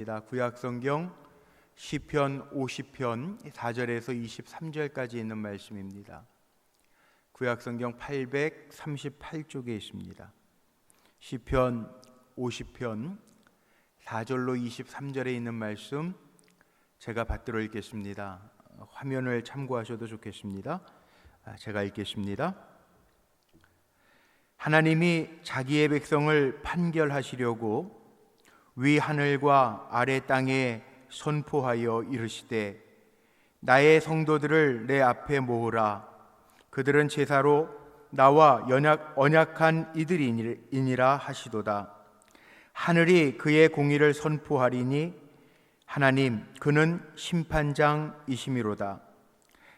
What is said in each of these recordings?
구약성경 시편 50편 4절에서 23절까지 있는 말씀입니다. 구약성경 838쪽에 있습니다. 시편 50편 4절로 23절에 있는 말씀 제가 받들어 읽겠습니다. 화면을 참고하셔도 좋겠습니다. 제가 읽겠습니다. 하나님이 자기의 백성을 판결하시려고 위 하늘과 아래 땅에 선포하여 이르시되 나의 성도들을 내 앞에 모으라. 그들은 제사로 나와 언약한 이들이니라 하시도다. 하늘이 그의 공의를 선포하리니 하나님 그는 심판장이시미로다.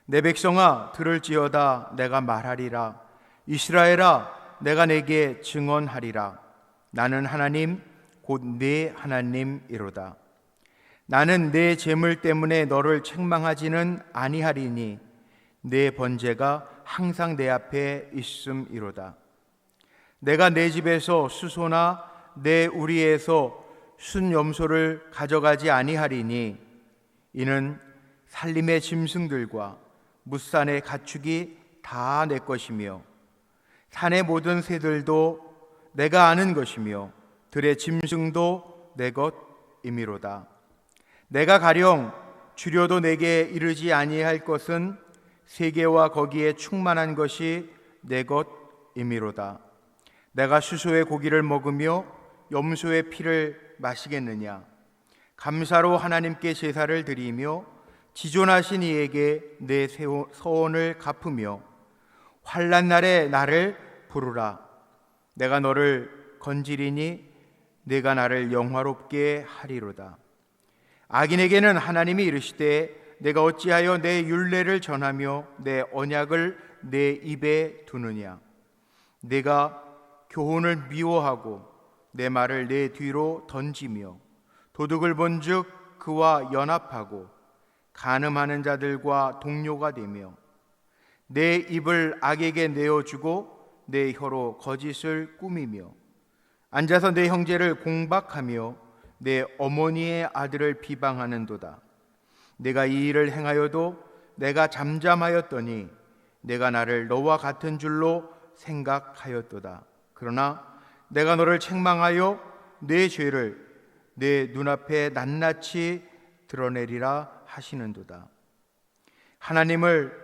내 백성아 들을지어다. 내가 말하리라. 이스라엘아 내가 내게 증언하리라. 나는 하나님 곧 네 하나님이로다. 나는 내 재물 때문에 너를 책망하지는 아니하리니 내 번제가 항상 내 앞에 있음이로다. 내가 내 집에서 수소나 내 우리에서 순염소를 가져가지 아니하리니 이는 살림의 짐승들과 뭇산의 가축이 다 내 것이며 산의 모든 새들도 내가 아는 것이며 들의 짐승도 내 것이미로다. 내가 가령 주려도 내게 이르지 아니할 것은 세계와 거기에 충만한 것이 내 것이미로다. 내가 수소의 고기를 먹으며 염소의 피를 마시겠느냐? 감사로 하나님께 제사를 드리며 지존하신 이에게 내 서원을 갚으며 환난 날에 나를 부르라. 내가 너를 건지리니 내가 나를 영화롭게 하리로다. 악인에게는 하나님이 이르시되 내가 어찌하여 내 율례를 전하며 내 언약을 내 입에 두느냐? 내가 교훈을 미워하고 내 말을 내 뒤로 던지며 도둑을 본즉 그와 연합하고 간음하는 자들과 동료가 되며 내 입을 악에게 내어주고 내 혀로 거짓을 꾸미며 앉아서 내 형제를 공박하며 내 어머니의 아들을 비방하는도다. 내가 이 일을 행하여도 내가 잠잠하였더니 내가 나를 너와 같은 줄로 생각하였도다. 그러나 내가 너를 책망하여 내 죄를 내 눈앞에 낱낱이 드러내리라 하시는도다. 하나님을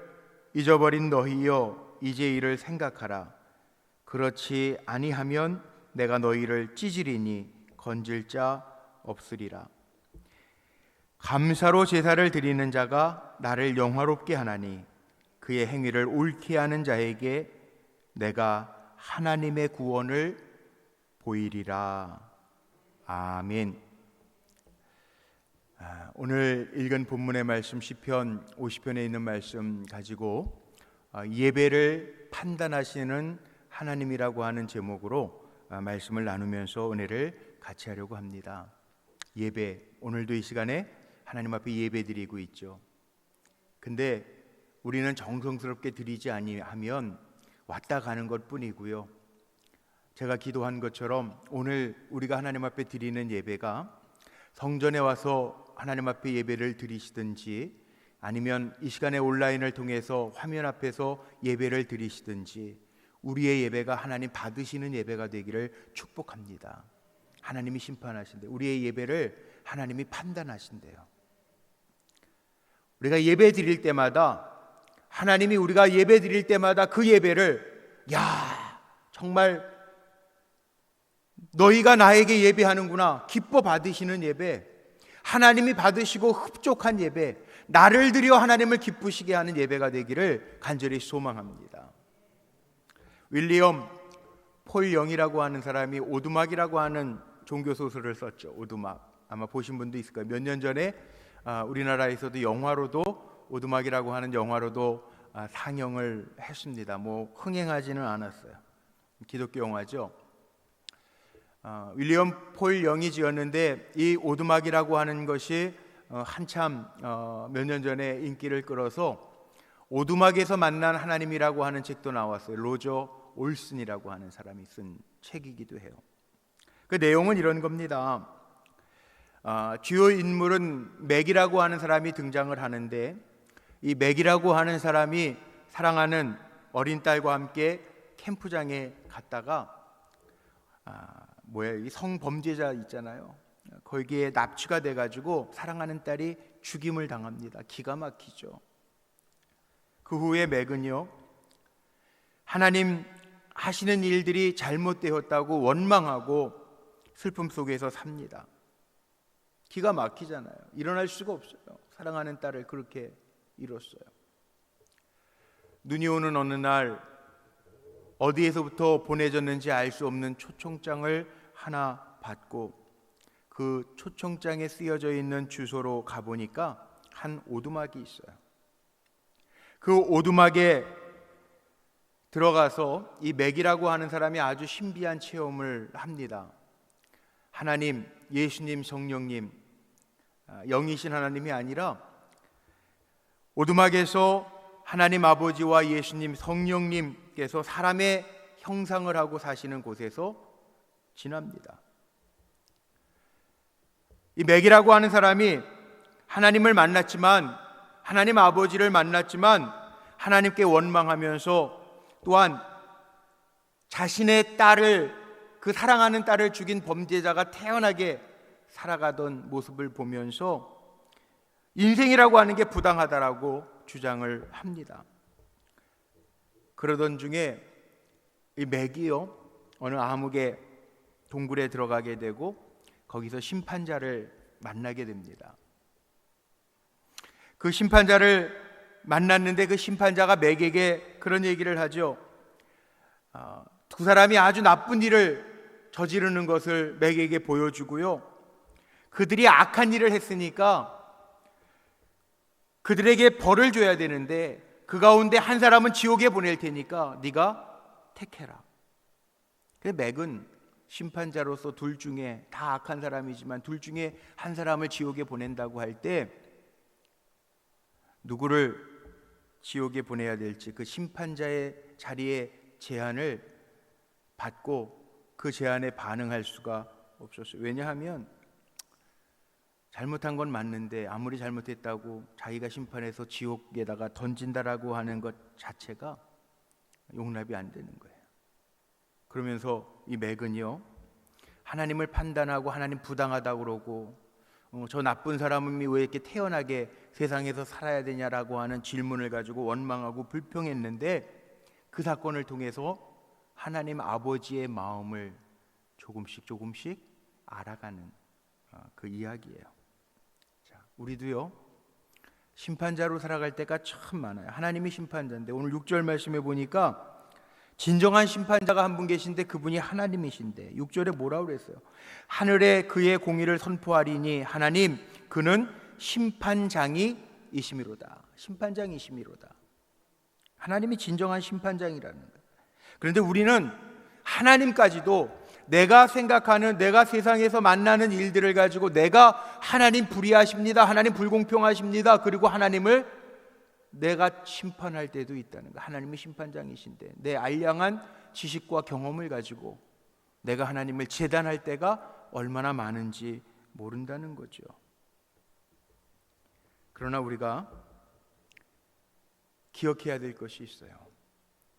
잊어버린 너희여 이제 이를 생각하라. 그렇지 아니하면 내가 너희를 찢으리니 건질 자 없으리라. 감사로 제사를 드리는 자가 나를 영화롭게 하나니 그의 행위를 옳게 하는 자에게 내가 하나님의 구원을 보이리라. 아멘. 오늘 읽은 본문의 말씀 시편 50편에 있는 말씀 가지고 예배를 판단하시는 하나님이라고 하는 제목으로 말씀을 나누면서 은혜를 같이 하려고 합니다. 예배, 오늘도 이 시간에 하나님 앞에 예배 드리고 있죠. 근데 우리는 정성스럽게 드리지 아니하면 왔다 가는 것 뿐이고요. 제가 기도한 것처럼 오늘 우리가 하나님 앞에 드리는 예배가 성전에 와서 하나님 앞에 예배를 드리시든지 아니면 이 시간에 온라인을 통해서 화면 앞에서 예배를 드리시든지 우리의 예배가 하나님 받으시는 예배가 되기를 축복합니다. 하나님이 심판하신대요. 우리의 예배를 하나님이 판단하신대요. 우리가 예배 드릴 때마다 하나님이 우리가 예배 드릴 때마다 그 예배를 정말 너희가 나에게 예배하는구나 기뻐 받으시는 예배, 하나님이 받으시고 흡족한 예배, 나를 드려 하나님을 기쁘시게 하는 예배가 되기를 간절히 소망합니다. 윌리엄 폴 영이라고 하는 사람이 오두막이라고 하는 종교소설을 썼죠. 오두막 아마 보신 분도 있을 거예요. 몇 년 전에 우리나라에서도 영화로도 오두막이라고 하는 영화로도 상영을 했습니다. 흥행하지는 않았어요. 기독교 영화죠. 윌리엄 폴 영이 지었는데 이 오두막이라고 하는 것이 한참 몇 년 전에 인기를 끌어서 오두막에서 만난 하나님이라고 하는 책도 나왔어요. 로저 올슨이라고 하는 사람이 쓴 책이기도 해요. 그 내용은 이런 겁니다. 주요 인물은 맥이라고 하는 사람이 등장을 하는데, 이 맥이라고 하는 사람이 사랑하는 어린 딸과 함께 캠프장에 갔다가 이 성범죄자 있잖아요. 거기에 납치가 돼가지고 사랑하는 딸이 죽임을 당합니다. 기가 막히죠. 그 후에 맥은요, 하나님 하시는 일들이 잘못되었다고 원망하고 슬픔 속에서 삽니다. 기가 막히잖아요. 일어날 수가 없어요. 사랑하는 딸을 그렇게 잃었어요. 눈이 오는 어느 날 어디에서부터 보내졌는지 알 수 없는 초청장을 하나 받고 그 초청장에 쓰여져 있는 주소로 가보니까 한 오두막이 있어요. 그 오두막에 들어가서 이 맥이라고 하는 사람이 아주 신비한 체험을 합니다. 하나님, 예수님, 성령님, 영이신 하나님이 아니라 오두막에서 하나님 아버지와 예수님, 성령님께서 사람의 형상을 하고 사시는 곳에서 지납니다. 이 맥이라고 하는 사람이 하나님을 만났지만, 하나님 아버지를 만났지만 하나님께 원망하면서 또한 자신의 딸을, 그 사랑하는 딸을 죽인 범죄자가 태연하게 살아가던 모습을 보면서 인생이라고 하는 게 부당하다라고 주장을 합니다. 그러던 중에 이 맥이요, 어느 암흑의 동굴에 들어가게 되고 거기서 심판자를 만나게 됩니다. 그 심판자를 만났는데 그 심판자가 맥에게 그런 얘기를 하죠. 두 사람이 아주 나쁜 일을 저지르는 것을 맥에게 보여주고요, 그들이 악한 일을 했으니까 그들에게 벌을 줘야 되는데 그 가운데 한 사람은 지옥에 보낼 테니까 네가 택해라. 그래서 맥은 심판자로서 둘 중에, 다 악한 사람이지만 둘 중에 한 사람을 지옥에 보낸다고 할 때 누구를 지옥에 보내야 될지 그 심판자의 자리에 제안을 받고 그 제안에 반응할 수가 없었어요. 왜냐하면 잘못한 건 맞는데 아무리 잘못했다고 자기가 심판해서 지옥에다가 던진다라고 하는 것 자체가 용납이 안 되는 거예요. 그러면서 이 맥은요, 하나님을 판단하고 하나님 부당하다고 그러고 저 나쁜 사람이 왜 이렇게 태연하게 세상에서 살아야 되냐라고 하는 질문을 가지고 원망하고 불평했는데, 그 사건을 통해서 하나님 아버지의 마음을 조금씩 알아가는 그 이야기예요. 자, 우리도요, 심판자로 살아갈 때가 참 많아요. 하나님이 심판자인데 오늘 6절 말씀에 보니까 진정한 심판자가 한 분 계신데 그분이 하나님이신데 6절에 뭐라고 그랬어요? 하늘에 그의 공의를 선포하리니 하나님 그는 심판장이이심이로다. 심판장이심이로다. 하나님이 진정한 심판장이라는 거예요. 그런데 우리는 하나님까지도 내가 생각하는, 내가 세상에서 만나는 일들을 가지고 내가 하나님 불의하십니다, 하나님 불공평하십니다, 그리고 하나님을 내가 심판할 때도 있다는 거예요. 하나님이 심판장이신데 내 알량한 지식과 경험을 가지고 내가 하나님을 재단할 때가 얼마나 많은지 모른다는 거죠. 그러나 우리가 기억해야 될 것이 있어요.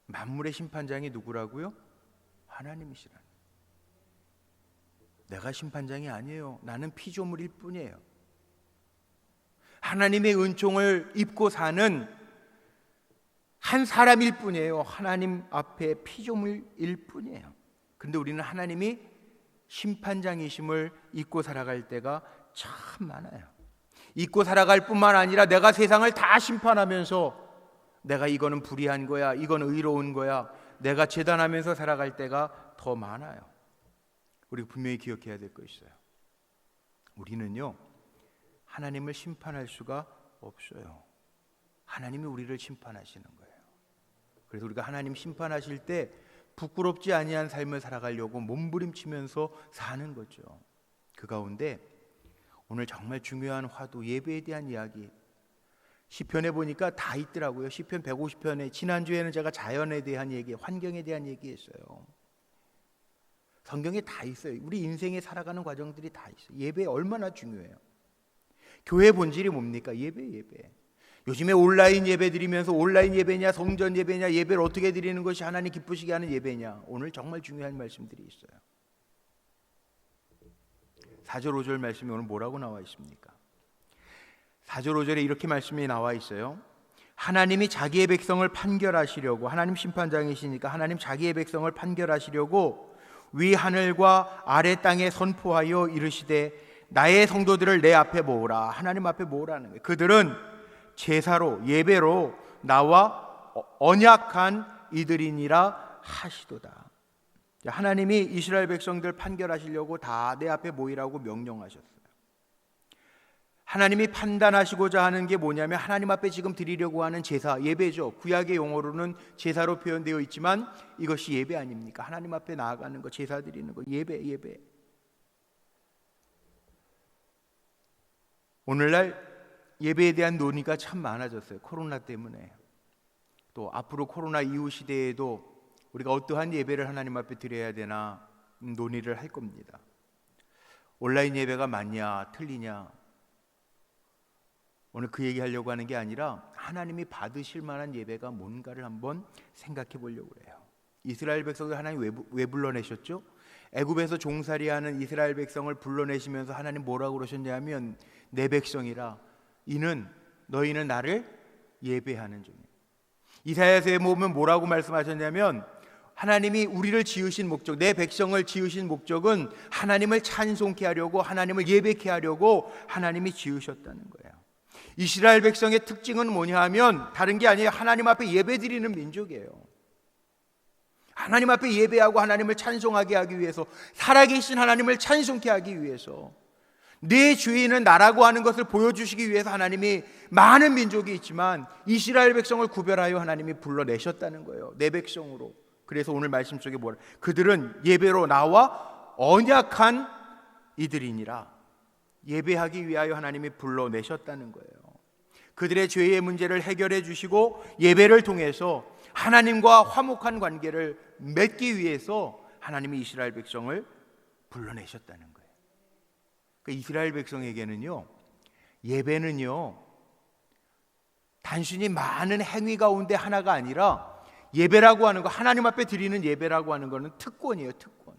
만물의 심판장이 누구라고요? 하나님이시라는. 내가 심판장이 아니에요. 나는 피조물일 뿐이에요. 하나님의 은총을 입고 사는 한 사람일 뿐이에요. 하나님 앞에 피조물일 뿐이에요. 그런데 우리는 하나님이 심판장이심을 잊고 살아갈 때가 참 많아요. 잊고 살아갈 뿐만 아니라 내가 세상을 다 심판하면서 내가 이거는 불의한 거야, 이건 의로운 거야, 내가 재단하면서 살아갈 때가 더 많아요. 우리가 분명히 기억해야 될 거 있어요. 우리는요, 하나님을 심판할 수가 없어요. 하나님이 우리를 심판하시는 거예요. 그래서 우리가 하나님 심판하실 때 부끄럽지 아니한 삶을 살아가려고 몸부림치면서 사는 거죠. 그 가운데 오늘 정말 중요한 화두, 예배에 대한 이야기, 시편에 보니까 다 있더라고요. 시편 150편에 지난주에는 제가 자연에 대한 얘기, 환경에 대한 얘기했어요. 성경에 다 있어요. 우리 인생에 살아가는 과정들이 다 있어요. 예배 얼마나 중요해요. 교회 본질이 뭡니까? 예배. 요즘에 온라인 예배 드리면서 온라인 예배냐 성전 예배냐, 예배를 어떻게 드리는 것이 하나님 기쁘시게 하는 예배냐, 오늘 정말 중요한 말씀들이 있어요. 4절 5절 말씀이 오늘 뭐라고 나와 있습니까? 4절 5절에 이렇게 말씀이 나와 있어요. 하나님이 자기의 백성을 판결하시려고, 하나님 심판장이시니까 하나님 자기의 백성을 판결하시려고 위 하늘과 아래 땅에 선포하여 이르시되 나의 성도들을 내 앞에 모으라. 하나님 앞에 모으라는 거예요. 그들은 제사로 예배로 나와 언약한 이들이니라 하시도다. 하나님이 이스라엘 백성들 판결하시려고 다 내 앞에 모이라고 명령하셨어요. 하나님이 판단하시고자 하는 게 뭐냐면 하나님 앞에 지금 드리려고 하는 제사, 예배죠. 구약의 용어로는 제사로 표현되어 있지만 이것이 예배 아닙니까? 하나님 앞에 나아가는 거, 제사 드리는 거, 예배. 오늘날 예배에 대한 논의가 참 많아졌어요. 코로나 때문에. 또 앞으로 코로나 이후 시대에도 우리가 어떠한 예배를 하나님 앞에 드려야 되나 논의를 할 겁니다. 온라인 예배가 맞냐 틀리냐, 오늘 그 얘기하려고 하는 게 아니라 하나님이 받으실 만한 예배가 뭔가를 한번 생각해 보려고 해요. 이스라엘 백성을 하나님 왜 불러내셨죠? 애굽에서 종살이하는 이스라엘 백성을 불러내시면서 하나님 뭐라고 그러셨냐면 내 백성이라 이는 너희는 나를 예배하는 종이에요. 이사야서에 보면 뭐라고 말씀하셨냐면 하나님이 우리를 지으신 목적, 내 백성을 지으신 목적은 하나님을 찬송케 하려고, 하나님을 예배케 하려고 하나님이 지으셨다는 거예요. 이스라엘 백성의 특징은 뭐냐 하면 다른 게 아니에요. 하나님 앞에 예배드리는 민족이에요. 하나님 앞에 예배하고 하나님을 찬송하게 하기 위해서, 살아계신 하나님을 찬송케 하기 위해서, 내 주인은 나라고 하는 것을 보여주시기 위해서 하나님이 많은 민족이 있지만 이스라엘 백성을 구별하여 하나님이 불러내셨다는 거예요. 내 백성으로. 그래서 오늘 말씀 속에 뭐라, 그들은 예배로 나와 언약한 이들이니라. 예배하기 위하여 하나님이 불러내셨다는 거예요. 그들의 죄의 문제를 해결해 주시고 예배를 통해서 하나님과 화목한 관계를 맺기 위해서 하나님이 이스라엘 백성을 불러내셨다는 거예요. 그러니까 이스라엘 백성에게는요, 예배는요 단순히 많은 행위 가운데 하나가 아니라, 예배라고 하는 거, 하나님 앞에 드리는 예배라고 하는 거는 특권이에요. 특권.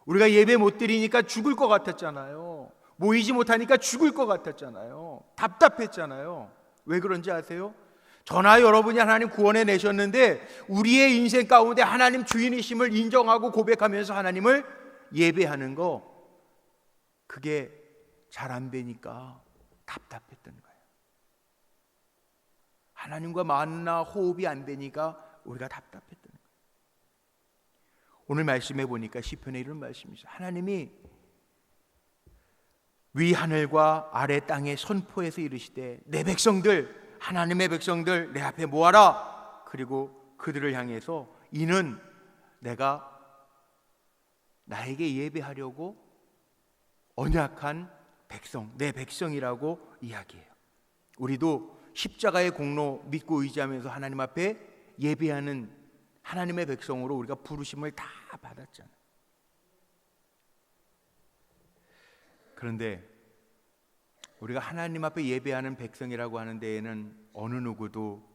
우리가 예배 못 드리니까 죽을 것 같았잖아요. 모이지 못하니까 죽을 것 같았잖아요. 답답했잖아요. 왜 그런지 아세요? 저나 여러분이 하나님 구원해 내셨는데 우리의 인생 가운데 하나님 주인이심을 인정하고 고백하면서 하나님을 예배하는 거, 그게 잘 안 되니까 답답했던 거예요. 하나님과 만나 호흡이 안 되니까 우리가 답답했던 거예요. 오늘 말씀해 보니까 시편에 이런 말씀이 있어요. 하나님이 위 하늘과 아래 땅에 선포해서 이르시되 내 백성들, 하나님의 백성들 내 앞에 모아라. 그리고 그들을 향해서 이는 내가 나에게 예배하려고 언약한 백성, 내 백성이라고 이야기해요. 우리도 십자가의 공로 믿고 의지하면서 하나님 앞에 예배하는 하나님의 백성으로 우리가 부르심을 다 받았잖아요. 그런데 우리가 하나님 앞에 예배하는 백성이라고 하는 데에는 어느 누구도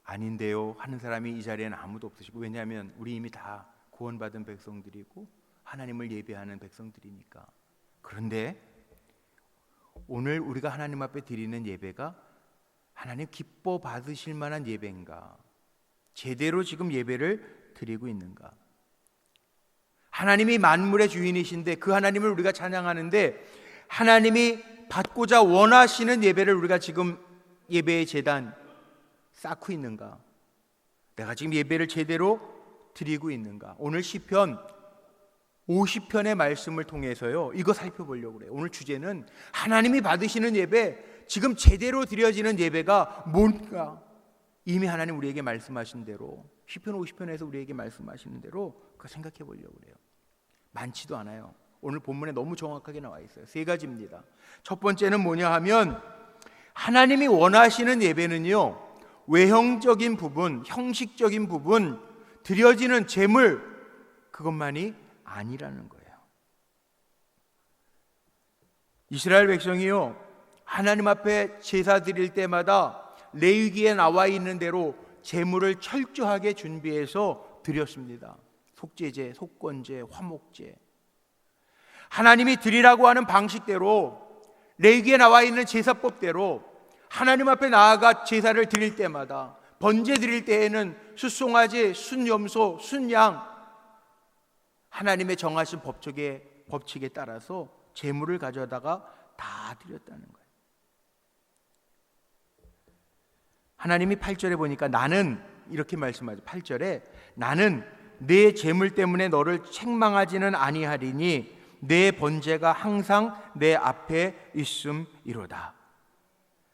아닌데요 하는 사람이 이 자리에는 아무도 없으시고, 왜냐하면 우리 이미 다 구원받은 백성들이고 하나님을 예배하는 백성들이니까. 그런데 오늘 우리가 하나님 앞에 드리는 예배가 하나님 기뻐 받으실 만한 예배인가? 제대로 지금 예배를 드리고 있는가? 하나님이 만물의 주인이신데 그 하나님을 우리가 찬양하는데 하나님이 받고자 원하시는 예배를 우리가 지금 예배의 제단 쌓고 있는가? 내가 지금 예배를 제대로 드리고 있는가? 오늘 시편 50편의 말씀을 통해서요 이거 살펴보려고 그래요. 오늘 주제는 하나님이 받으시는 예배, 지금 제대로 드려지는 예배가 뭔가. 이미 하나님 우리에게 말씀하신 대로, 시편 50편에서 우리에게 말씀하시는 대로 그거 생각해 보려고 그래요. 많지도 않아요. 오늘 본문에 너무 정확하게 나와 있어요. 3가지입니다. 첫 번째는 뭐냐 하면 하나님이 원하시는 예배는요, 외형적인 부분, 형식적인 부분, 드려지는 제물, 그것만이 아니라는 거예요. 이스라엘 백성이요, 하나님 앞에 제사 드릴 때마다 레위기에 나와 있는 대로 제물을 철저하게 준비해서 드렸습니다. 속죄제, 속건제, 화목제. 하나님이 드리라고 하는 방식대로, 레위기에 나와 있는 제사법대로 하나님 앞에 나아가 제사를 드릴 때마다, 번제 드릴 때에는 숫송아지, 순염소, 순양, 하나님의 정하신 법칙에 따라서 제물을 가져다가 다 드렸다는 거예요. 하나님이 8절에 보니까 나는, 이렇게 말씀하죠. 8절에 나는 내 제물 때문에 너를 책망하지는 아니하리니 내 번제가 항상 내 앞에 있음이로다.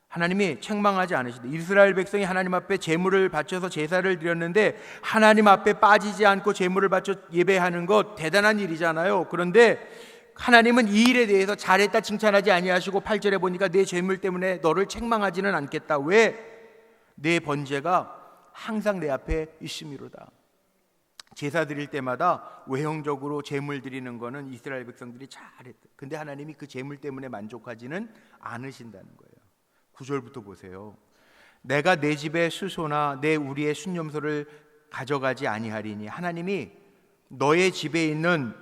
하나님이 책망하지 않으시되, 이스라엘 백성이 하나님 앞에 제물을 바쳐서 제사를 드렸는데 하나님 앞에 빠지지 않고 제물을 바쳐 예배하는 것 대단한 일이잖아요. 그런데 하나님은 이 일에 대해서 잘했다 칭찬하지 아니하시고 8절에 보니까 내 제물 때문에 너를 책망하지는 않겠다. 왜? 내 번제가 항상 내 앞에 있음이로다. 제사 드릴 때마다 외형적으로 제물 드리는 거는 이스라엘 백성들이 잘했다. 근데 하나님이 그 제물 때문에 만족하지는 않으신다는 거예요. 9절부터 보세요. 내가 내 집의 수소나 내 우리의 순염소를 가져가지 아니하리니, 하나님이 너의 집에 있는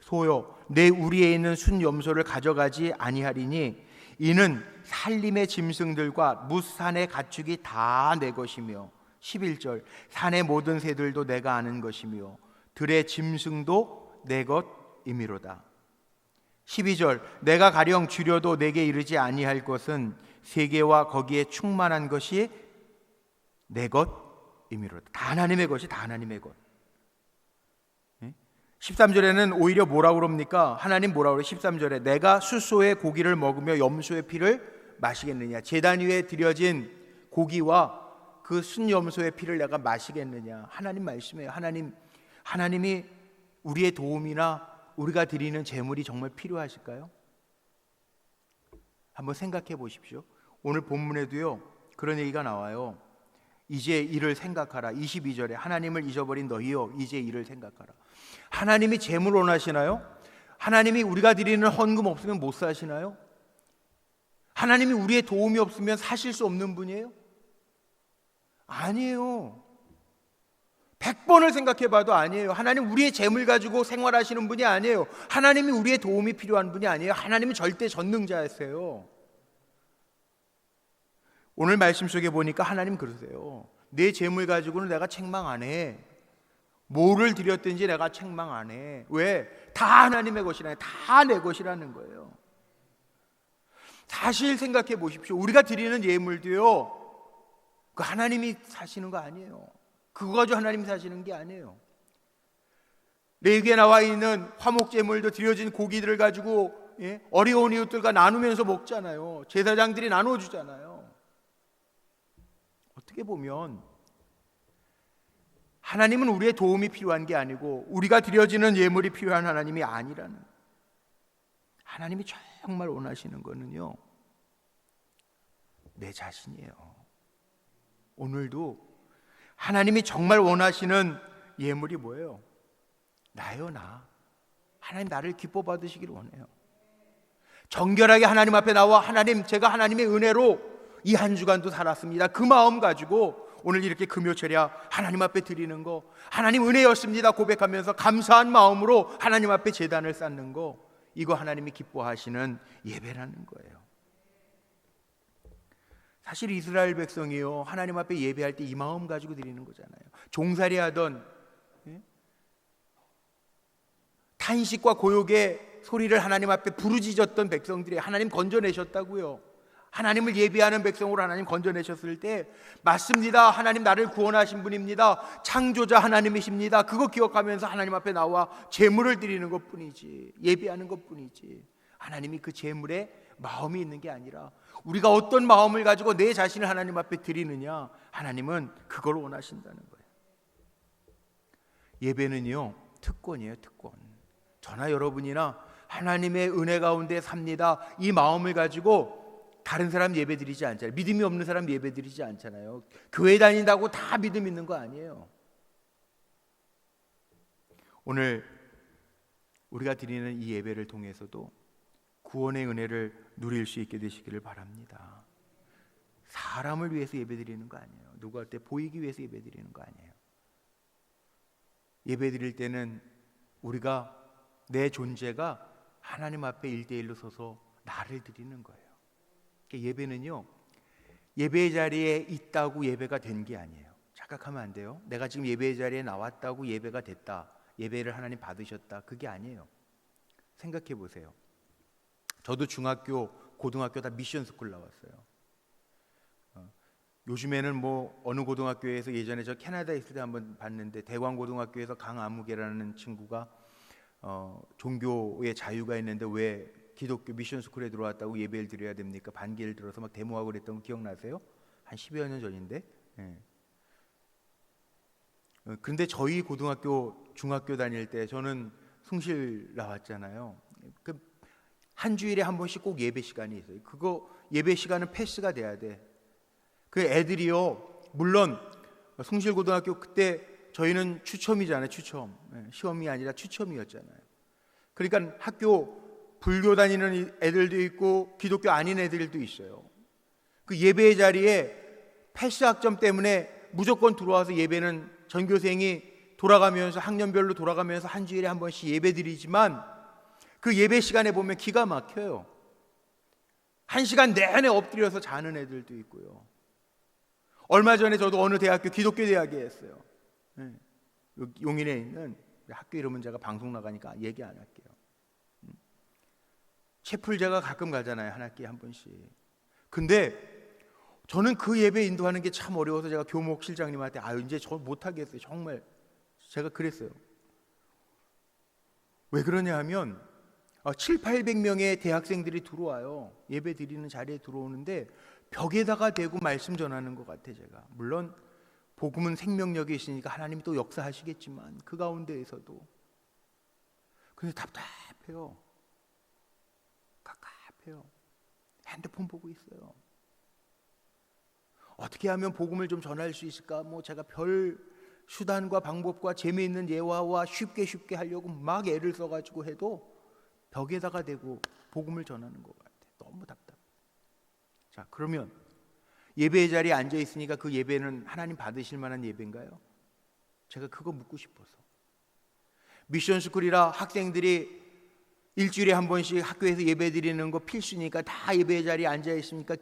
소요, 내 우리에 있는 순염소를 가져가지 아니하리니 이는 살림의 짐승들과 뭇산의 가축이 다 내 것이며, 11절 산의 모든 새들도 내가 아는 것이며 들의 짐승도 내 것이미로다. 12절 내가 가령 주려도 내게 이르지 아니할 것은 세계와 거기에 충만한 것이 내 것이미로다. 다 하나님의 것이 다 하나님의 것. 13절에는 오히려 뭐라고 그럽니까? 하나님 뭐라고 그래요? 13절에 내가 숫소의 고기를 먹으며 염소의 피를 마시겠느냐? 제단 위에 드려진 고기와 그 순염소의 피를 내가 마시겠느냐? 하나님 말씀이에요. 하나님이 우리의 도움이나 우리가 드리는 제물이 정말 필요하실까요? 한번 생각해 보십시오. 오늘 본문에도요 그런 얘기가 나와요. 이제 이를 생각하라. 22절에 하나님을 잊어버린 너희여 이제 이를 생각하라. 하나님이 제물 원하시나요? 하나님이 우리가 드리는 헌금 없으면 못 사시나요? 하나님이 우리의 도움이 없으면 사실 수 없는 분이에요? 아니에요. 100번을 생각해봐도 아니에요. 하나님 우리의 재물 가지고 생활하시는 분이 아니에요. 하나님이 우리의 도움이 필요한 분이 아니에요. 하나님은 절대 전능자였어요. 오늘 말씀 속에 보니까 하나님 그러세요. 내 재물 가지고는 내가 책망 안 해. 뭐를 드렸든지 내가 책망 안 해. 왜? 다 하나님의 것이라는, 다 내 것이라는 거예요. 사실 생각해 보십시오. 우리가 드리는 예물도요 그 하나님이 사시는 거 아니에요. 그거 가지고 하나님이 사시는 게 아니에요. 레위기에 나와 있는 화목제물도 드려진 고기들을 가지고 어려운 이웃들과 나누면서 먹잖아요. 제사장들이 나눠주잖아요. 어떻게 보면 하나님은 우리의 도움이 필요한 게 아니고 우리가 드려지는 예물이 필요한 하나님이 아니라는, 하나님이 정말 원하시는 거는요 내 자신이에요. 오늘도 하나님이 정말 원하시는 예물이 뭐예요? 나요, 나. 하나님 나를 기뻐 받으시기를 원해요. 정결하게 하나님 앞에 나와 하나님, 제가 하나님의 은혜로 이 한 주간도 살았습니다. 그 마음 가지고 오늘 이렇게 금요철야 하나님 앞에 드리는 거, 하나님 은혜였습니다 고백하면서 감사한 마음으로 하나님 앞에 제단을 쌓는 거, 이거 하나님이 기뻐하시는 예배라는 거예요. 사실 이스라엘 백성이요 하나님 앞에 예배할 때 이 마음 가지고 드리는 거잖아요. 종살이 하던 탄식과 고욕의 소리를 하나님 앞에 부르짖었던 백성들이 하나님 건져내셨다고요. 하나님을 예배하는 백성으로 하나님 건져내셨을 때 맞습니다, 하나님 나를 구원하신 분입니다, 창조자 하나님이십니다, 그거 기억하면서 하나님 앞에 나와 제물을 드리는 것뿐이지, 예배하는 것뿐이지, 하나님이 그 제물에 마음이 있는 게 아니라 우리가 어떤 마음을 가지고 내 자신을 하나님 앞에 드리느냐, 하나님은 그걸 원하신다는 거예요. 예배는요 특권이에요, 특권. 저나 여러분이나 하나님의 은혜 가운데 삽니다, 이 마음을 가지고 다른 사람 예배 드리지 않잖아요. 믿음이 없는 사람 예배 드리지 않잖아요. 교회 다닌다고 다 믿음 있는 거 아니에요. 오늘 우리가 드리는 이 예배를 통해서도 구원의 은혜를 누릴 수 있게 되시기를 바랍니다. 사람을 위해서 예배드리는 거 아니에요. 누구한테 보이기 위해서 예배드리는 거 아니에요. 예배드릴 때는 우리가 내 존재가 하나님 앞에 1대1로 서서 나를 드리는 거예요. 예배는요, 예배의 자리에 있다고 예배가 된 게 아니에요. 착각하면 안 돼요. 내가 지금 예배의 자리에 나왔다고 예배가 됐다, 예배를 하나님 받으셨다, 그게 아니에요. 생각해 보세요. 저도 중학교, 고등학교 다 미션 스쿨 나왔어요. 요즘에는 뭐 어느 고등학교에서, 예전에 저 캐나다에 있을 때 한번 봤는데 대광고등학교에서 강아무개라는 친구가 종교의 자유가 있는데 왜 기독교 미션 스쿨에 들어왔다고 예배를 드려야 됩니까? 반기를 들어서 막 데모하고 그랬던 거 기억나세요? 한 10여 년 전인데. 근데 저희 고등학교, 중학교 다닐 때 저는 숭실 나왔잖아요. 한 주일에 한 번씩 꼭 예배 시간이 있어요. 그거 예배 시간은 패스가 돼야 돼. 그 애들이요, 물론 숭실고등학교 그때 저희는 추첨이잖아요. 추첨. 시험이 아니라 추첨이었잖아요. 그러니까 학교 불교 다니는 애들도 있고 기독교 아닌 애들도 있어요. 그 예배의 자리에 패스 학점 때문에 무조건 들어와서 예배는 전교생이 돌아가면서 학년별로 돌아가면서 한 주일에 한 번씩 예배 드리지만 그 예배 시간에 보면 기가 막혀요. 1시간 내내 엎드려서 자는 애들도 있고요. 얼마 전에 저도 어느 대학교, 기독교 대학에 했어요. 용인에 있는 학교 이름은 제가 방송 나가니까 얘기 안 할게요. 채플 제가 가끔 가잖아요. 한 학기에 한 번씩. 근데 저는 그 예배 인도하는 게 참 어려워서 제가 교목 실장님한테 이제 저 못하겠어요. 정말 제가 그랬어요. 왜 그러냐 하면 700~800명의 대학생들이 들어와요. 예배 드리는 자리에 들어오는데 벽에다가 대고 말씀 전하는 것 같아. 제가 물론 복음은 생명력이 있으니까 하나님이 또 역사하시겠지만 그 가운데에서도 근데 답답해요. 갑갑해요. 핸드폰 보고 있어요. 어떻게 하면 복음을 좀 전할 수 있을까? 뭐 제가 별 수단과 방법과 재미있는 예화와 쉽게 하려고 막 애를 써가지고 해도 벽에다가 대고 복음을 전하는 것 같아. 너무 답답해. 자, 그러면 예배의 자리에 앉아 있으니까 그 예배는 하나님 받으실 만한 예배인가요? 제가 그거 묻고 싶어서. 미션 스쿨이라 학생들이 일주일에 한 번씩 학교에서 예배 드리는 거 필수니까 다 예배의 자리에 앉아 있으니까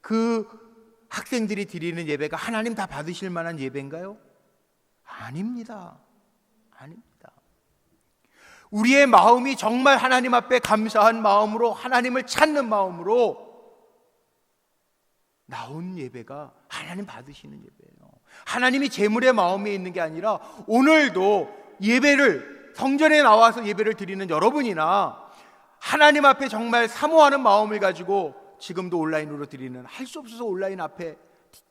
그 학생들이 드리는 예배가 하나님 다 받으실 만한 예배인가요? 아닙니다. 아닙니다. 우리의 마음이 정말 하나님 앞에 감사한 마음으로, 하나님을 찾는 마음으로 나온 예배가 하나님 받으시는 예배예요. 하나님이 재물의 마음에 있는 게 아니라 오늘도 예배를, 성전에 나와서 예배를 드리는 여러분이나 하나님 앞에 정말 사모하는 마음을 가지고 지금도 온라인으로 드리는, 할 수 없어서 온라인 앞에,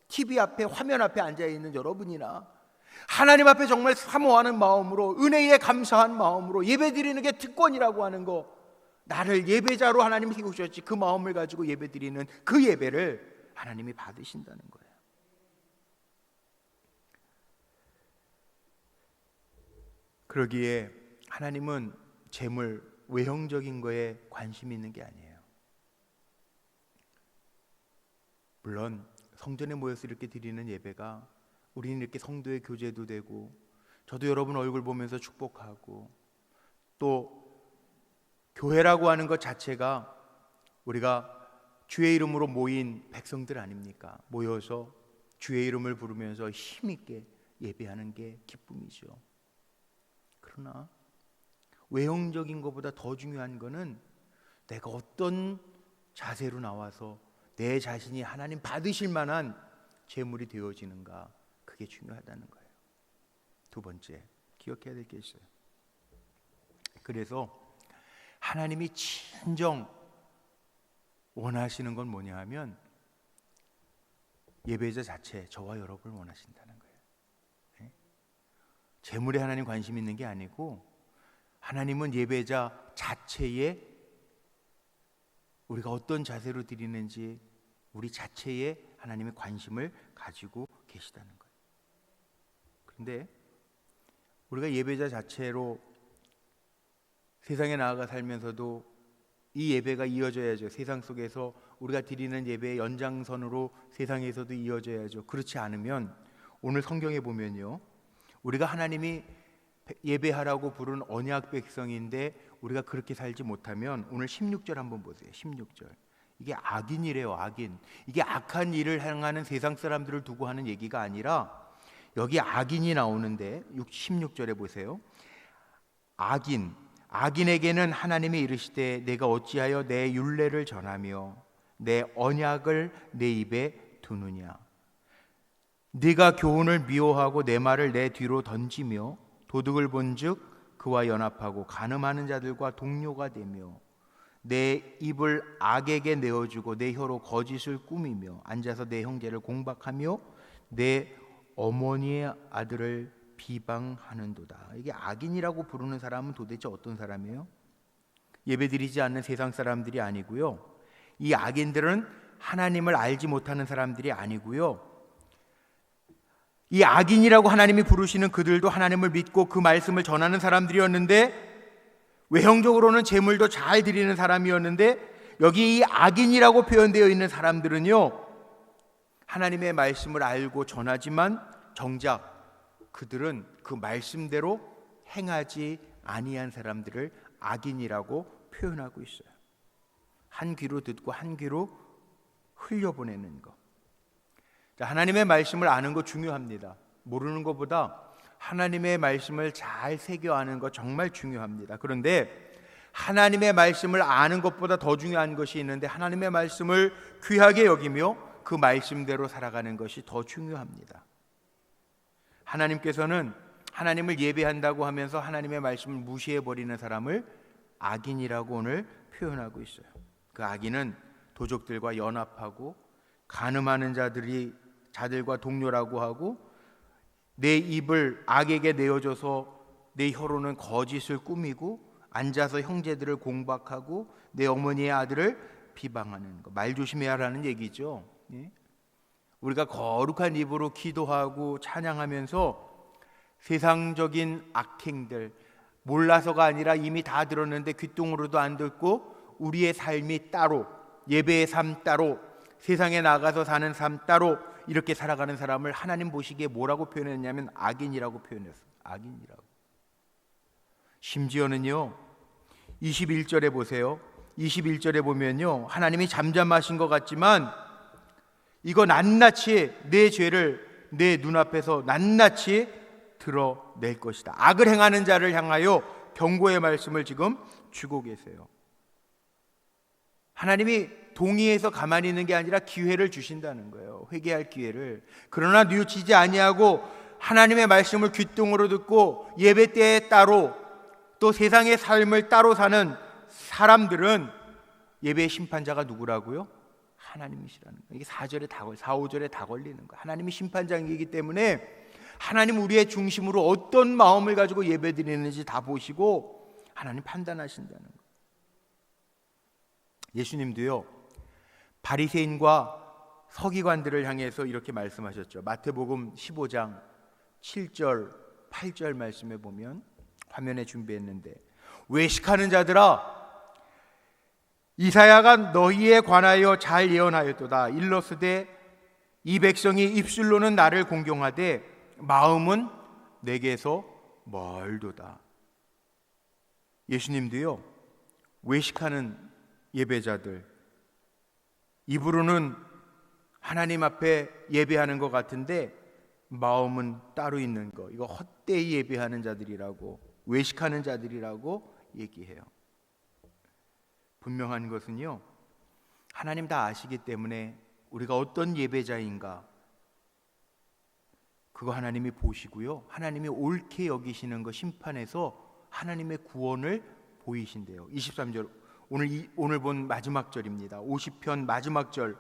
TV 앞에, 화면 앞에 앉아있는 여러분이나 하나님 앞에 정말 사모하는 마음으로, 은혜에 감사한 마음으로 예배 드리는 게 특권이라고 하는 거, 나를 예배자로 하나님이 세우셨지, 그 마음을 가지고 예배 드리는 그 예배를 하나님이 받으신다는 거예요. 그러기에 하나님은 재물, 외형적인 거에 관심이 있는 게 아니에요. 물론 성전에 모여서 이렇게 드리는 예배가 우리는 이렇게 성도의 교제도 되고, 저도 여러분 얼굴 보면서 축복하고, 또 교회라고 하는 것 자체가 우리가 주의 이름으로 모인 백성들 아닙니까? 모여서 주의 이름을 부르면서 힘있게 예배하는 게 기쁨이죠. 그러나 외형적인 것보다 더 중요한 것은 내가 어떤 자세로 나와서 내 자신이 하나님 받으실 만한 제물이 되어지는가, 그게 중요하다는 거예요. 두 번째, 기억해야 될 게 있어요. 그래서 하나님이 진정 원하시는 건 뭐냐 하면 예배자 자체, 저와 여러분을 원하신다는 거예요. 네? 재물에 하나님 관심 있는 게 아니고 하나님은 예배자 자체에, 우리가 어떤 자세로 드리는지 우리 자체에 하나님의 관심을 가지고 계시다는 거예요. 그런데 우리가 예배자 자체로 세상에 나아가 살면서도 이 예배가 이어져야죠. 세상 속에서 우리가 드리는 예배의 연장선으로 세상에서도 이어져야죠. 그렇지 않으면 오늘 성경에 보면요, 우리가 하나님이 예배하라고 부른 언약 백성인데 우리가 그렇게 살지 못하면, 오늘 16절 한번 보세요. 16절. 이게 악인이래요. 악인. 이게 악한 일을 행하는 세상 사람들을 두고 하는 얘기가 아니라 여기 악인이 나오는데 16절에 보세요. 악인에게는 하나님이 이르시되 내가 어찌하여 내 율례를 전하며 내 언약을 내 입에 두느냐. 네가 교훈을 미워하고 내 말을 내 뒤로 던지며 도둑을 본즉 그와 연합하고 간음하는 자들과 동료가 되며 내 입을 악에게 내어주고 내 혀로 거짓을 꾸미며 앉아서 내 형제를 공박하며 내 어머니의 아들을 비방하는도다. 이게 악인이라고 부르는 사람은 도대체 어떤 사람이에요? 예배드리지 않는 세상 사람들이 아니고요, 이 악인들은 하나님을 알지 못하는 사람들이 아니고요, 이 악인이라고 하나님이 부르시는 그들도 하나님을 믿고 그 말씀을 전하는 사람들이었는데, 외형적으로는 제물도 잘 드리는 사람이었는데, 여기 이 악인이라고 표현되어 있는 사람들은요, 하나님의 말씀을 알고 전하지만 정작 그들은 그 말씀대로 행하지 아니한 사람들을 악인이라고 표현하고 있어요. 한 귀로 듣고 한 귀로 흘려보내는 것. 하나님의 말씀을 아는 거 중요합니다. 모르는 것보다 하나님의 말씀을 잘 새겨 아는 거 정말 중요합니다. 그런데 하나님의 말씀을 아는 것보다 더 중요한 것이 있는데, 하나님의 말씀을 귀하게 여기며 그 말씀대로 살아가는 것이 더 중요합니다. 하나님께서는 하나님을 예배한다고 하면서 하나님의 말씀을 무시해버리는 사람을 악인이라고 오늘 표현하고 있어요. 그 악인은 도적들과 연합하고 간음하는 자들과 동료라고 하고 내 입을 악에게 내어줘서 내 혀로는 거짓을 꾸미고 앉아서 형제들을 공박하고 내 어머니의 아들을 비방하는 거. 말 조심해야 하라는 얘기죠. 우리가 거룩한 입으로 기도하고 찬양하면서 세상적인 악행들, 몰라서가 아니라 이미 다 들었는데 귓등으로도 안 듣고 우리의 삶이 따로, 예배의 삶 따로, 세상에 나가서 사는 삶 따로 이렇게 살아가는 사람을 하나님 보시기에 뭐라고 표현했냐면 악인이라고 표현했어요. 악인이라고. 심지어는요, 21절에 보세요. 21절에 보면요, 하나님이 잠잠하신 것 같지만 이거 낱낱이 내 죄를 내 눈앞에서 낱낱이 드러낼 것이다. 악을 행하는 자를 향하여 경고의 말씀을 지금 주고 계세요. 하나님이 동의해서 가만히 있는 게 아니라 기회를 주신다는 거예요. 회개할 기회를. 그러나 뉘우치지 아니하고 하나님의 말씀을 귓등으로 듣고 예배 때에 따로 또 세상의 삶을 따로 사는 사람들은 예배의 심판자가 누구라고요? 하나님이시라는 거예요. 이게 4, 5절에 다 걸리는 거예요. 하나님이 심판장이기 때문에 하나님 우리의 중심으로 어떤 마음을 가지고 예배드리는지 다 보시고 하나님 판단하신다는 거예요. 예수님도요, 바리새인과 서기관들을 향해서 이렇게 말씀하셨죠. 마태복음 15장 7절 8절 말씀에 보면, 화면에 준비했는데, 외식하는 자들아, 이사야가 너희에 관하여 잘 예언하였도다. 일러스되 이 백성이 입술로는 나를 공경하되 마음은 내게서 멀도다. 예수님도요, 외식하는 예배자들, 입으로는 하나님 앞에 예배하는 것 같은데 마음은 따로 있는 거, 이거 헛되이 예배하는 자들이라고, 외식하는 자들이라고 얘기해요. 분명한 것은요, 하나님 다 아시기 때문에 우리가 어떤 예배자인가 그거 하나님이 보시고요, 하나님이 옳게 여기시는 거 심판해서 하나님의 구원을 보이신대요. 23절, 오늘 본 마지막 절입니다. 50편 마지막 절.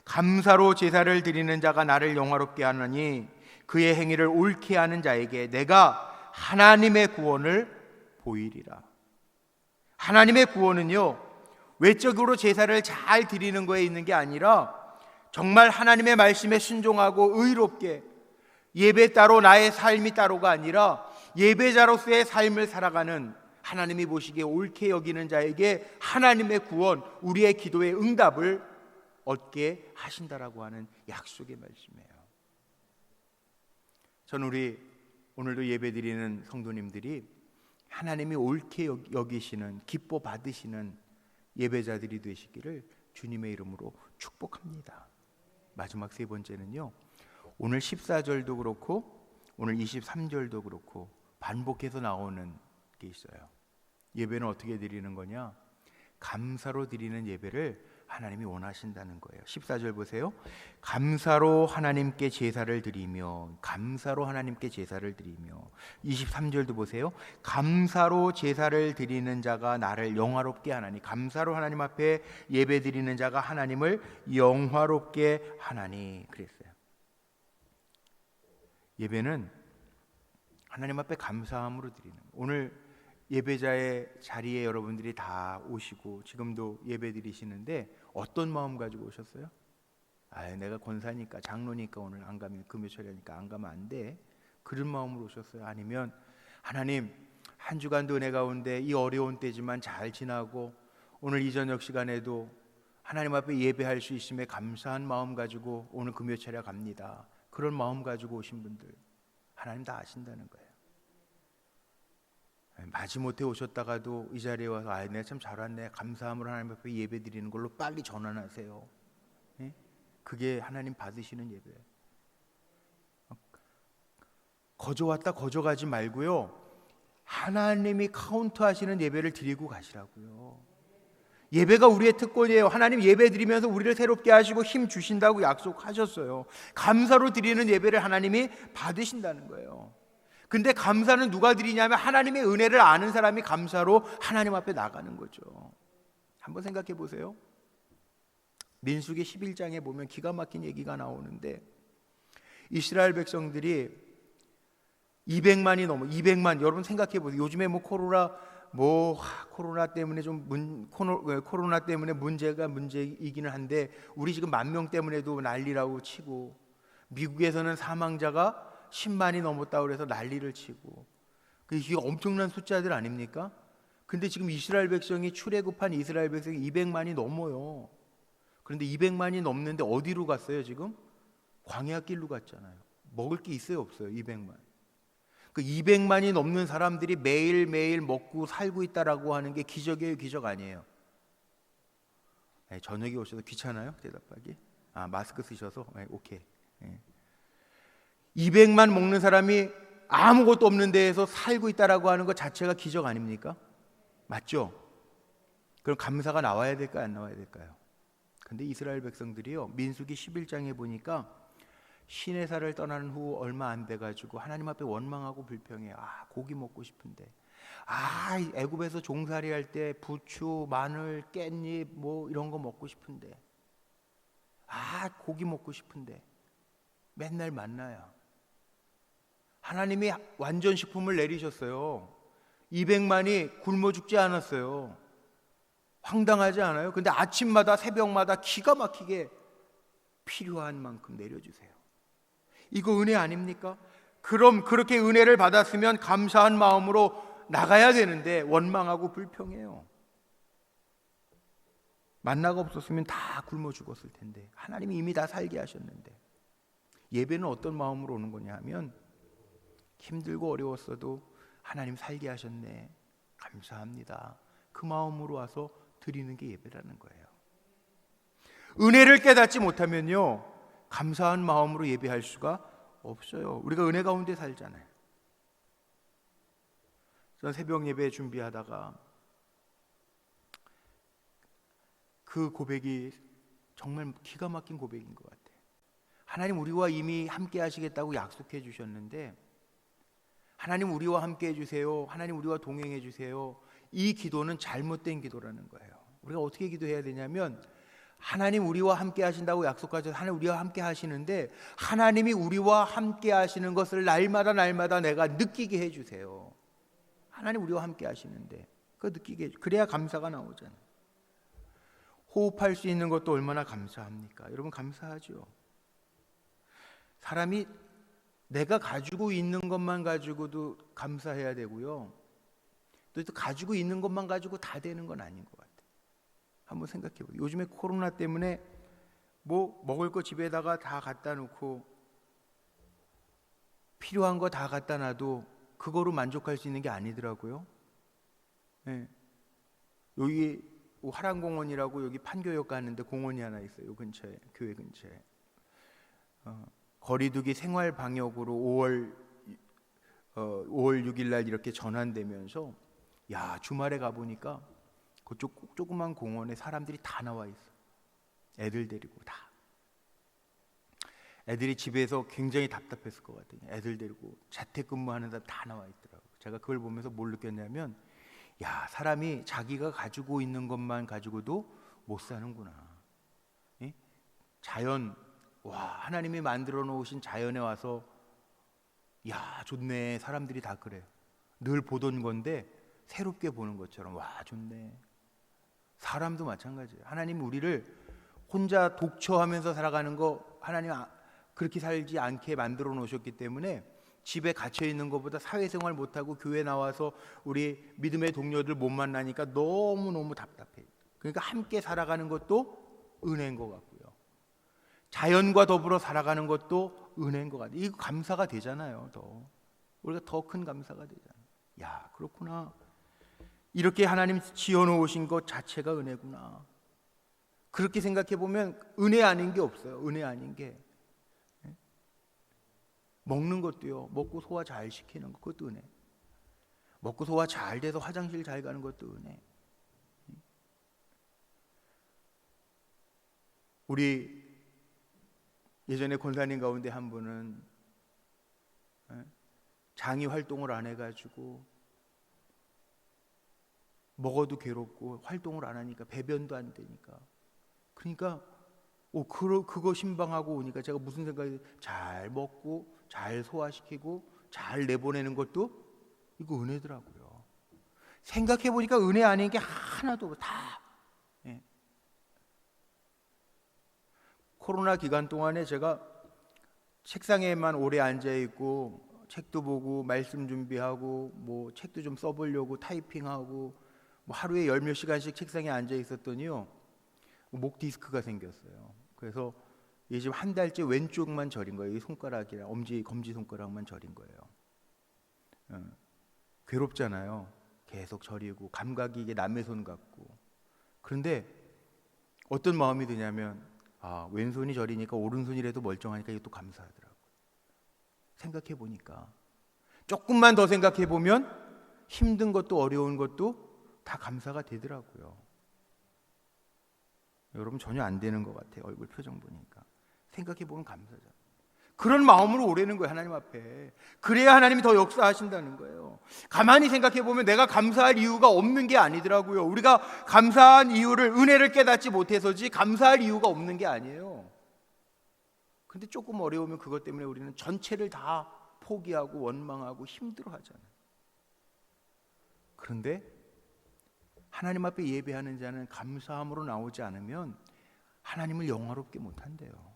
감사로 제사를 드리는 자가 나를 영화롭게 하느니 그의 행위를 옳게 하는 자에게 내가 하나님의 구원을 보이리라. 하나님의 구원은요, 외적으로 제사를 잘 드리는 거에 있는 게 아니라 정말 하나님의 말씀에 순종하고 의롭게, 예배 따로 나의 삶이 따로가 아니라 예배자로서의 삶을 살아가는, 하나님이 보시기에 옳게 여기는 자에게 하나님의 구원, 우리의 기도의 응답을 얻게 하신다라고 하는 약속의 말씀이에요. 저는 우리 오늘도 예배드리는 성도님들이 하나님이 옳게 여기시는, 기뻐 받으시는 예배자들이 되시기를 주님의 이름으로 축복합니다. 마지막 세 번째는요, 오늘 14절도 그렇고 오늘 23절도 그렇고 반복해서 나오는 게 있어요. 예배는 어떻게 드리는 거냐? 감사로 드리는 예배를 하나님이 원하신다는 거예요. 14절 보세요. 감사로 하나님께 제사를 드리며, 감사로 하나님께 제사를 드리며. 23절도 보세요. 감사로 제사를 드리는 자가 나를 영화롭게 하나니, 감사로 하나님 앞에 예배 드리는 자가 하나님을 영화롭게 하나니 그랬어요. 예배는 하나님 앞에 감사함으로 드리는 거예요. 오늘 예배자의 자리에 여러분들이 다 오시고 지금도 예배 드리시는데 어떤 마음 가지고 오셨어요? 내가 권사니까, 장로니까 오늘 안 가면, 금요철이니까 안 가면 안 돼, 그런 마음으로 오셨어요? 아니면 하나님, 한 주간도 은혜 가운데 이 어려운 때지만 잘 지나고 오늘 이 저녁 시간에도 하나님 앞에 예배할 수 있음에 감사한 마음 가지고 오늘 금요철에 갑니다, 그런 마음 가지고 오신 분들 하나님 다 아신다는 거예요. 마지못해 오셨다가도 이 자리에 와서 내가 참 잘 왔네, 감사함으로 하나님 앞에 예배 드리는 걸로 빨리 전환하세요. 그게 하나님 받으시는 예배예요. 거저 왔다 거저 가지 말고요, 하나님이 카운트하시는 예배를 드리고 가시라고요. 예배가 우리의 특권이에요. 하나님 예배 드리면서 우리를 새롭게 하시고 힘 주신다고 약속하셨어요. 감사로 드리는 예배를 하나님이 받으신다는 거예요. 근데 감사는 누가 드리냐면 하나님의 은혜를 아는 사람이 감사로 하나님 앞에 나가는 거죠. 한번 생각해 보세요. 민수기 11장에 보면 기가 막힌 얘기가 나오는데, 이스라엘 백성들이 200만이 넘어, 200만, 여러분 생각해 보세요. 요즘에 코로나 때문에 코로나 때문에 문제가 문제이기는 한데, 우리 지금 10,000명 때문에도 난리라고 치고, 미국에서는 사망자가 10만이 넘었다고 그래서 난리를 치고, 이게 엄청난 숫자들 아닙니까? 근데 지금 이스라엘 백성이, 출애굽한 이스라엘 백성이 200만이 넘어요. 그런데 200만이 넘는데 어디로 갔어요? 지금 광야 길로 갔잖아요. 먹을 게 있어요, 없어요? 200만. 그 200만이 넘는 사람들이 매일매일 먹고 살고 있다라고 하는 게 기적이에요, 기적 아니에요? 저녁에 오셔서 귀찮아요? 대답하기? 마스크 쓰셔서? 오케이. 200만 먹는 사람이 아무것도 없는 데에서 살고 있다라고 하는 것 자체가 기적 아닙니까? 맞죠? 그럼 감사가 나와야 될까요, 안 나와야 될까요? 근데 이스라엘 백성들이요, 민수기 11장에 보니까 시내사를 떠나는 후 얼마 안 돼가지고 하나님 앞에 원망하고 불평해요. 고기 먹고 싶은데, 애굽에서 종살이 할 때 부추, 마늘, 깻잎 뭐 이런 거 먹고 싶은데, 고기 먹고 싶은데 맨날 만나요. 하나님이 완전 식품을 내리셨어요. 200만이 굶어 죽지 않았어요. 황당하지 않아요? 근데 아침마다, 새벽마다 기가 막히게 필요한 만큼 내려주세요. 이거 은혜 아닙니까? 그럼 그렇게 은혜를 받았으면 감사한 마음으로 나가야 되는데 원망하고 불평해요. 만나가 없었으면 다 굶어 죽었을 텐데, 하나님이 이미 다 살게 하셨는데. 예배는 어떤 마음으로 오는 거냐 하면, 힘들고 어려웠어도 하나님 살게 하셨네, 감사합니다, 그 마음으로 와서 드리는 게 예배라는 거예요. 은혜를 깨닫지 못하면요, 감사한 마음으로 예배할 수가 없어요. 우리가 은혜 가운데 살잖아요. 저는 새벽 예배 준비하다가 그 고백이 정말 기가 막힌 고백인 것 같아요. 하나님 우리와 이미 함께 하시겠다고 약속해 주셨는데, 하나님 우리와 함께 해주세요, 하나님 우리와 동행해 주세요, 이 기도는 잘못된 기도라는 거예요. 우리가 어떻게 기도해야 되냐면, 하나님 우리와 함께 하신다고 약속하셔서 하나님 우리와 함께 하시는데, 하나님이 우리와 함께 하시는 것을 날마다 내가 느끼게 해주세요. 하나님 우리와 함께 하시는데 그거 느끼게 해주세요. 그래야 감사가 나오잖아요. 호흡할 수 있는 것도 얼마나 감사합니까? 여러분 감사하죠? 사람이 내가 가지고 있는 것만 가지고도 감사해야 되고요, 또 가지고 있는 것만 가지고 다 되는 건 아닌 것 같아요. 한번 생각해 보세요. 요즘에 코로나 때문에 뭐 먹을 거 집에다가 다 갖다 놓고 필요한 거 다 갖다 놔도 그거로 만족할 수 있는 게 아니더라고요. 네. 여기 화랑공원이라고 여기 판교역 가는데 공원이 하나 있어요. 요 근처에, 교회 근처에. 거리두기 생활 방역으로 5월 6일 날 이렇게 전환되면서 주말에 가보니까 그쪽 조그만 공원에 사람들이 다 나와 있어. 애들 데리고 다. 애들이 집에서 굉장히 답답했을 것 같아요. 애들 데리고 자택근무하는 사람 다 나와 있더라고요. 제가 그걸 보면서 뭘 느꼈냐면 사람이 자기가 가지고 있는 것만 가지고도 못 사는구나. 예? 자연, 하나님이 만들어 놓으신 자연에 와서 좋네. 사람들이 다 그래요. 늘 보던 건데 새롭게 보는 것처럼 좋네. 사람도 마찬가지예요. 하나님 우리를 혼자 독처하면서 살아가는 거 하나님 그렇게 살지 않게 만들어 놓으셨기 때문에 집에 갇혀 있는 것보다 사회생활 못하고 교회 나와서 우리 믿음의 동료들 못 만나니까 너무너무 답답해요. 그러니까 함께 살아가는 것도 은혜인 것 같고요. 자연과 더불어 살아가는 것도 은혜인 것 같아요. 이거 감사가 되잖아요. 우리가 더 큰 감사가 되잖아요. 그렇구나. 이렇게 하나님 지어놓으신 것 자체가 은혜구나. 그렇게 생각해 보면 은혜 아닌 게 없어요. 은혜 아닌 게. 먹는 것도요. 먹고 소화 잘 시키는 것, 그것도 은혜. 먹고 소화 잘 돼서 화장실 잘 가는 것도 은혜. 우리 예전에 권사님 가운데 한 분은 장이 활동을 안 해가지고 먹어도 괴롭고 활동을 안 하니까 배변도 안 되니까 그러니까 그거 신방하고 오니까 제가 무슨 생각이 잘 먹고 잘 소화시키고 잘 내보내는 것도 이거 은혜더라고요. 생각해 보니까 은혜 아닌 게 하나도 다. 코로나 기간 동안에 제가 책상에만 오래 앉아 있고 책도 보고 말씀 준비하고 뭐 책도 좀 써보려고 타이핑하고 뭐 하루에 10몇 시간씩 책상에 앉아 있었더니요 목 디스크가 생겼어요. 그래서 이게 지금 한 달째 왼쪽만 저린 거예요. 이 손가락이랑 검지 손가락만 저린 거예요. 괴롭잖아요. 계속 저리고 감각이 이게 남의 손 같고. 그런데 어떤 마음이 드냐면 왼손이 저리니까 오른손이라도 멀쩡하니까 이게 또 감사하더라고요. 생각해 보니까 조금만 더 생각해 보면 힘든 것도 어려운 것도 다 감사가 되더라고요. 여러분 전혀 안 되는 것 같아요. 얼굴 표정 보니까. 생각해 보면 감사죠. 그런 마음으로 오래는 거예요. 하나님 앞에. 그래야 하나님이 더 역사하신다는 거예요. 가만히 생각해 보면 내가 감사할 이유가 없는 게 아니더라고요. 우리가 감사한 이유를 은혜를 깨닫지 못해서지 감사할 이유가 없는 게 아니에요. 근데 조금 어려우면 그것 때문에 우리는 전체를 다 포기하고 원망하고 힘들어하잖아요. 그런데 하나님 앞에 예배하는 자는 감사함으로 나오지 않으면 하나님을 영화롭게 못한대요.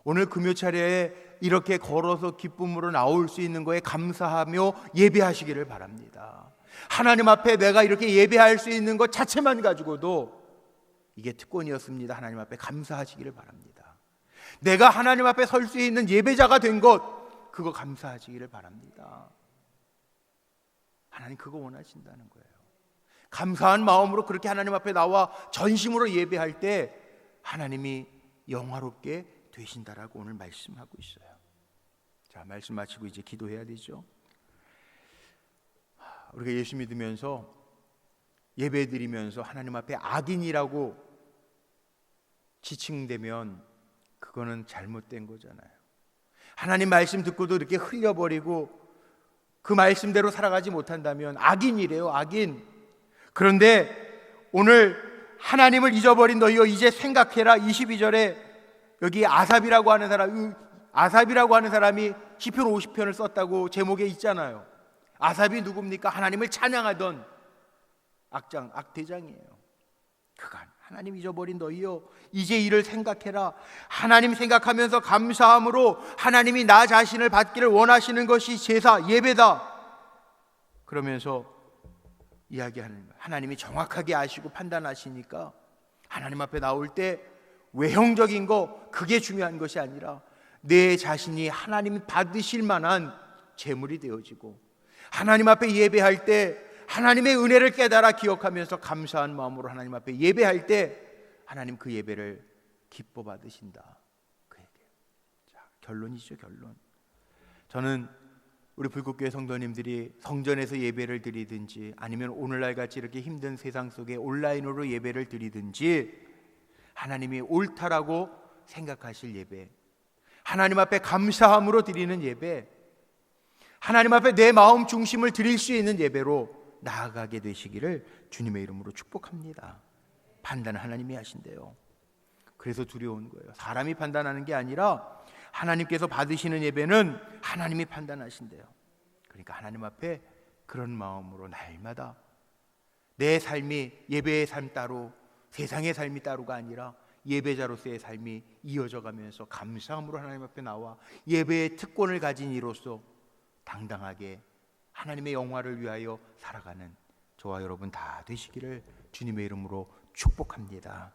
오늘 금요 차례에 이렇게 걸어서 기쁨으로 나올 수 있는 거에 감사하며 예배하시기를 바랍니다. 하나님 앞에 내가 이렇게 예배할 수 있는 것 자체만 가지고도 이게 특권이었습니다. 하나님 앞에 감사하시기를 바랍니다. 내가 하나님 앞에 설 수 있는 예배자가 된 것, 그거 감사하시기를 바랍니다. 하나님 그거 원하신다는 거예요. 감사한 마음으로 그렇게 하나님 앞에 나와 전심으로 예배할 때 하나님이 영화롭게 되신다라고 오늘 말씀하고 있어요. 자, 말씀 마치고 이제 기도해야 되죠. 우리가 예수 믿으면서 예배 드리면서 하나님 앞에 악인이라고 지칭되면 그거는 잘못된 거잖아요. 하나님 말씀 듣고도 이렇게 흘려버리고 그 말씀대로 살아가지 못한다면 악인이래요. 악인. 그런데 오늘 하나님을 잊어버린 너희여 이제 생각해라. 22절에 여기 아삽이라고 하는 사람이 시편 50편을 썼다고 제목에 있잖아요. 아삽이 누굽니까? 하나님을 찬양하던 악대장이에요. 그간 하나님 잊어버린 너희여 이제 이를 생각해라. 하나님 생각하면서 감사함으로 하나님이 나 자신을 받기를 원하시는 것이 제사 예배다. 그러면서 이야기하는 거예요. 하나님이 정확하게 아시고 판단하시니까 하나님 앞에 나올 때 외형적인 거 그게 중요한 것이 아니라 내 자신이 하나님이 받으실 만한 제물이 되어지고, 하나님 앞에 예배할 때 하나님의 은혜를 깨달아 기억하면서 감사한 마음으로 하나님 앞에 예배할 때 하나님 그 예배를 기뻐 받으신다. 그 얘기예요. 자, 결론이죠, 결론. 저는 우리 불국교회 성도님들이 성전에서 예배를 드리든지 아니면 오늘날 같이 이렇게 힘든 세상 속에 온라인으로 예배를 드리든지 하나님이 옳다라고 생각하실 예배, 하나님 앞에 감사함으로 드리는 예배, 하나님 앞에 내 마음 중심을 드릴 수 있는 예배로 나아가게 되시기를 주님의 이름으로 축복합니다. 판단은 하나님이 하신대요. 그래서 두려운 거예요. 사람이 판단하는 게 아니라 하나님께서 받으시는 예배는 하나님이 판단하신대요. 그러니까 하나님 앞에 그런 마음으로 날마다 내 삶이 예배의 삶 따로 세상의 삶이 따로가 아니라 예배자로서의 삶이 이어져 가면서 감사함으로 하나님 앞에 나와 예배의 특권을 가진 이로써 당당하게 하나님의 영화를 위하여 살아가는 저와 여러분 다 되시기를 주님의 이름으로 축복합니다.